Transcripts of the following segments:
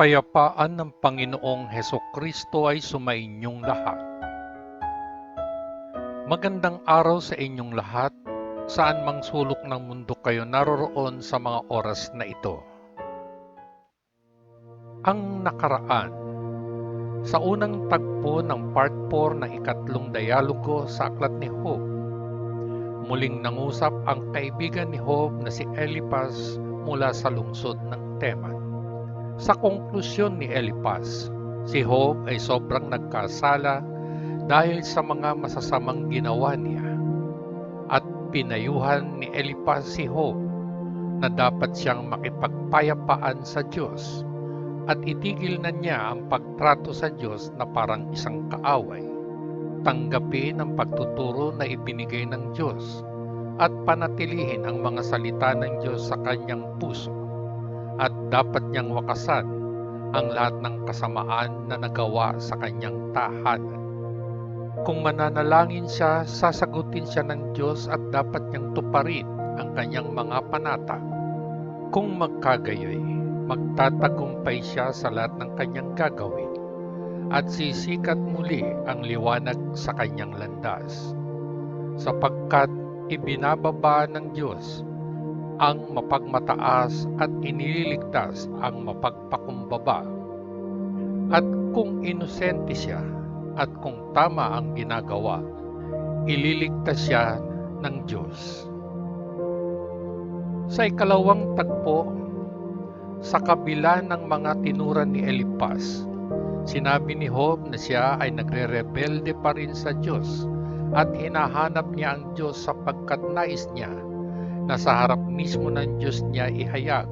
Kapayapaan ng Panginoong Hesukristo ay sumainyong lahat. Magandang araw sa inyong lahat, saan mang sulok ng mundo kayo naroroon sa mga oras na ito. Ang nakaraan, sa unang tagpo ng Part 4 ng ikatlong dialogo sa Aklat ni Job, muling nangusap ang kaibigan ni Job na si Eliphaz mula sa lungsod ng Teman. Sa konklusyon ni Eliphaz, si Job ay sobrang nagkasala dahil sa mga masasamang ginawa niya, at pinayuhan ni Eliphaz si Job na dapat siyang makipagpayapaan sa Diyos at itigil na niya ang pagtrato sa Diyos na parang isang kaaway, tanggapin ang pagtuturo na ibinigay ng Diyos at panatilihin ang mga salita ng Diyos sa kanyang puso, at dapat niyang wakasan ang lahat ng kasamaan na nagawa sa kanyang tahanan. Kung mananalangin siya, sasagutin siya ng Diyos at dapat niyang tuparin ang kanyang mga panata. Kung magkagayoy, magtatagumpay siya sa lahat ng kanyang gagawin at sisikat muli ang liwanag sa kanyang landas, sapagkat ibinababa ng Diyos ang mapagmataas at iniligtas ang mapagpakumbaba. At kung inosente siya at kung tama ang ginagawa, ililigtas siya ng Diyos. Sa ikalawang tagpo, sa kabila ng mga tinuran ni Eliphaz, sinabi ni Job na siya ay nagre-rebelde pa rin sa Diyos at hinahanap niya ang Diyos sapagkat nais niya na sa harap mismo ng Diyos niya ihayag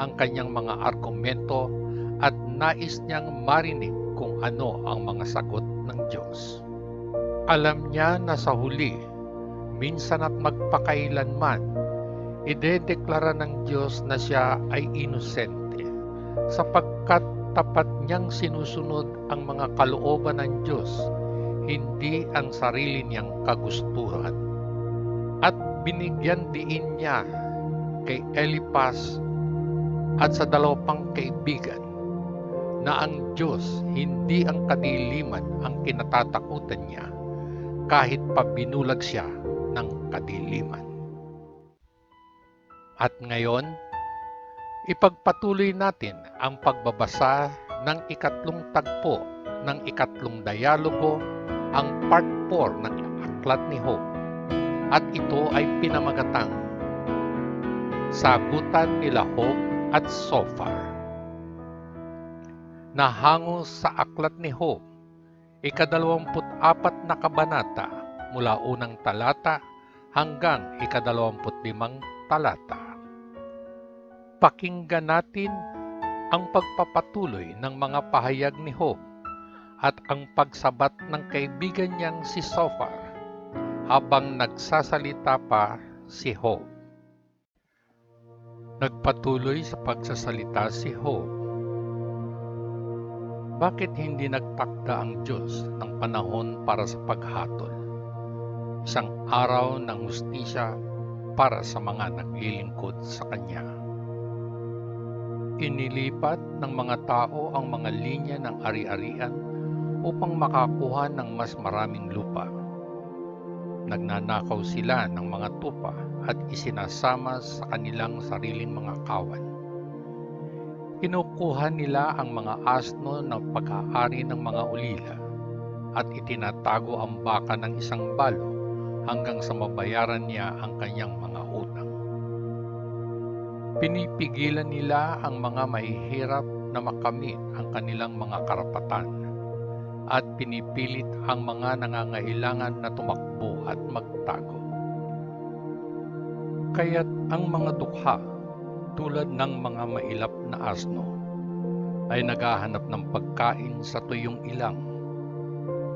ang kanyang mga argumento at nais niyang marinig kung ano ang mga sagot ng Diyos. Alam niya na sa huli, minsan at magpakailanman, idedeklara ng Diyos na siya ay inosente, sapagkat tapat niyang sinusunod ang mga kalooban ng Diyos, hindi ang sarili niyang kagustuhan. At binigyan diin niya kay Eliphaz at sa dalawa pang kaibigan na ang Diyos hindi ang kadiliman ang kinatatakutan niya, kahit pa binulag siya ng kadiliman. At ngayon, ipagpatuloy natin ang pagbabasa ng ikatlong tagpo ng ikatlong dialogo, ang Part 4 ng Aklat ni Job. At ito ay pinamagatang Sagutan nila Job at Zophar. Nahango sa Aklat ni Job, ika-24 na kabanata mula unang talata hanggang ika-25 talata. Pakinggan natin ang pagpapatuloy ng mga pahayag ni Job at ang pagsabat ng kaibigan niyang si Zophar habang nagsasalita pa si Job. Nagpatuloy sa pagsasalita si Job. Bakit hindi nagtakda ang Diyos ng panahon para sa paghatol? Isang araw ng hustisya para sa mga naglilingkod sa Kanya. Inilipat ng mga tao ang mga linya ng ari-arian upang makakuha ng mas maraming lupa. Nagnanakaw sila ng mga tupa at isinasama sa kanilang sariling mga kawan. Kinukuha nila ang mga asno ng pag-aari ng mga ulila at itinatago ang baka ng isang balo hanggang sa mabayaran niya ang kanyang mga utang. Pinipigilan nila ang mga mahihirap na makamit ang kanilang mga karapatan at pinipilit ang mga nangangailangan na tumakbo at magtago. Kaya't ang mga dukha, tulad ng mga mailap na asno, ay naghahanap ng pagkain sa tuyong ilang.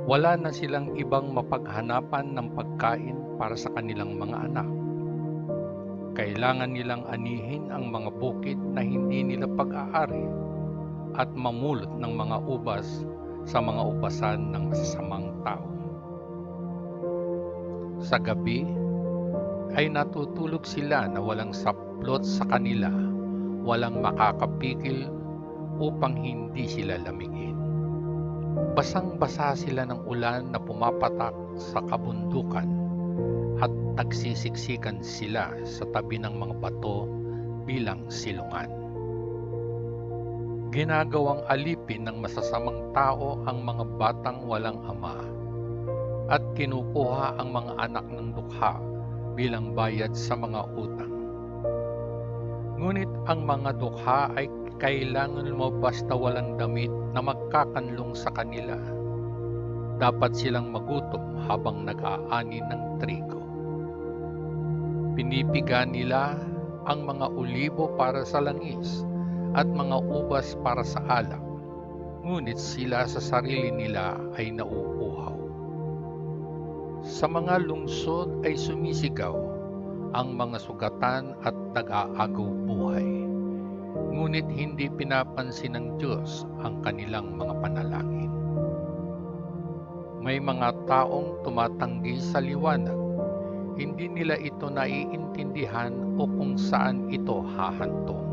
Wala na silang ibang mapaghanapan ng pagkain para sa kanilang mga anak. Kailangan nilang anihin ang mga bukid na hindi nila pag-aari at mamulot ng mga ubas sa mga ubasan ng masasamang tao. Sa gabi ay natutulog sila na walang saplot sa kanila, walang makakapigil upang hindi sila lamigin. Basang-basa sila ng ulan na pumapatak sa kabundukan at nagsisiksikan sila sa tabi ng mga bato bilang silungan. Ginagawang alipin ng masasamang tao ang mga batang walang ama at kinukuha ang mga anak ng dukha bilang bayad sa mga utang. Ngunit ang mga dukha ay kailangan lumabas na walang damit na magkakanlong sa kanila. Dapat silang magutom habang nag-aani ng trigo. Pinipiga nila ang mga olibo para sa langis at mga ubas para sa alak, ngunit sila sa sarili nila ay nauuhaw. Sa mga lungsod ay sumisigaw ang mga sugatan at nag-aagaw buhay, ngunit hindi pinapansin ng Diyos ang kanilang mga panalangin. May mga taong tumatanggi sa liwanag, hindi nila ito naiintindihan o kung saan ito hahantong.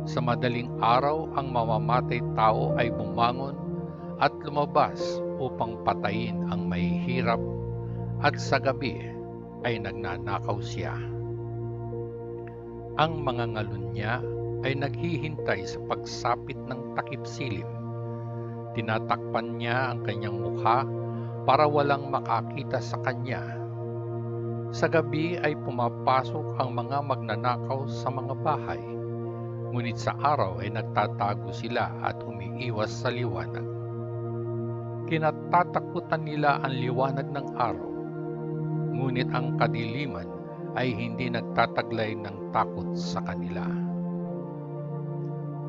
Sa madaling araw, ang mamamatay tao ay bumangon at lumabas upang patayin ang mahihirap, at sa gabi ay nagnanakaw siya. Ang mga ngalunya ay naghihintay sa pagsapit ng takip silim. Tinatakpan niya ang kanyang mukha para walang makakita sa kanya. Sa gabi ay pumapasok ang mga magnanakaw sa mga bahay, ngunit sa araw ay nagtatago sila at umiiwas sa liwanag. Kinatatakutan nila ang liwanag ng araw, ngunit ang kadiliman ay hindi nagtataglay ng takot sa kanila.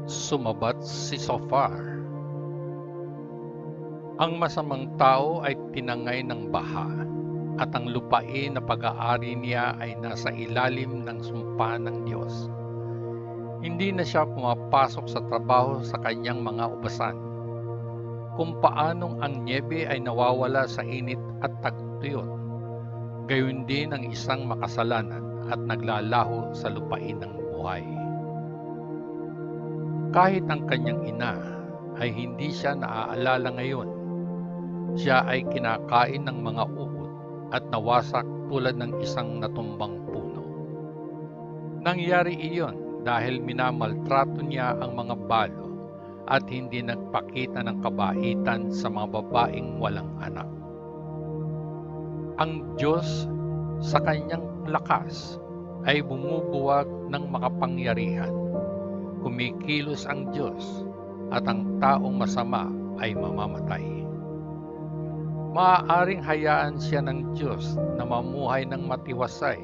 Sumabat si Sofar. Ang masamang tao ay tinangay ng baha, at ang lupain na pag-aari niya ay nasa ilalim ng sumpa ng Diyos. Hindi na siya pumapasok sa trabaho sa kanyang mga ubasan. Kung paanong ang nyebe ay nawawala sa init at tagtuyot, gayon din ang isang makasalanan at naglalaho sa lupain ng buhay. Kahit ang kanyang ina ay hindi siya naaalala ngayon, siya ay kinakain ng mga uod at nawasak tulad ng isang natumbang puno. Nangyari iyon dahil minamaltrato niya ang mga balo at hindi nagpakita ng kabaitan sa mga babaeng walang anak. Ang Diyos sa kanyang lakas ay bumubuwag ng makapangyarihan. Kumikilos ang Diyos at ang taong masama ay mamamatay. Maaaring hayaan siya ng Diyos na mamuhay ng matiwasay,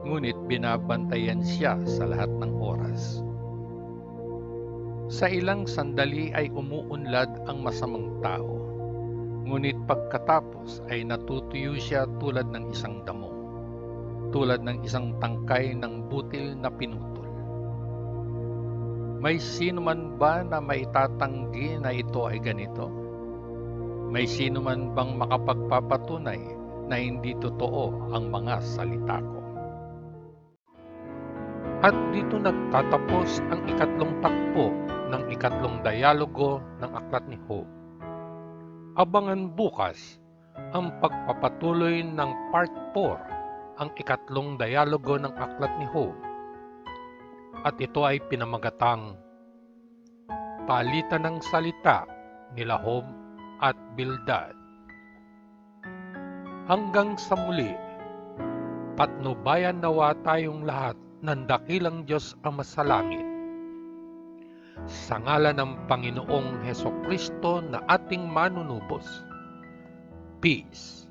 ngunit binabantayan siya sa lahat ng oras. Sa ilang sandali ay umuunlad ang masamang tao, ngunit pagkatapos ay natutuyo siya tulad ng isang damo, tulad ng isang tangkay ng butil na pinutol. May sino man ba na maitatanggi na ito ay ganito? May sino man bang makapagpapatunay na hindi totoo ang mga salita ko? At dito nagtatapos ang ikatlong takbo ng ikatlong dialogo ng Aklat ni Job. Abangan bukas ang pagpapatuloy ng part 4, ang ikatlong dialogo ng Aklat ni Job. At ito ay pinamagatang Palitan ng Salita nila Job at Bildad. Hanggang sa muli, patnubayan nawa tayong lahat ng dakilang Diyos ang masalangit. Sa ngalan ng Panginoong Hesukristo na ating manunubos. Peace.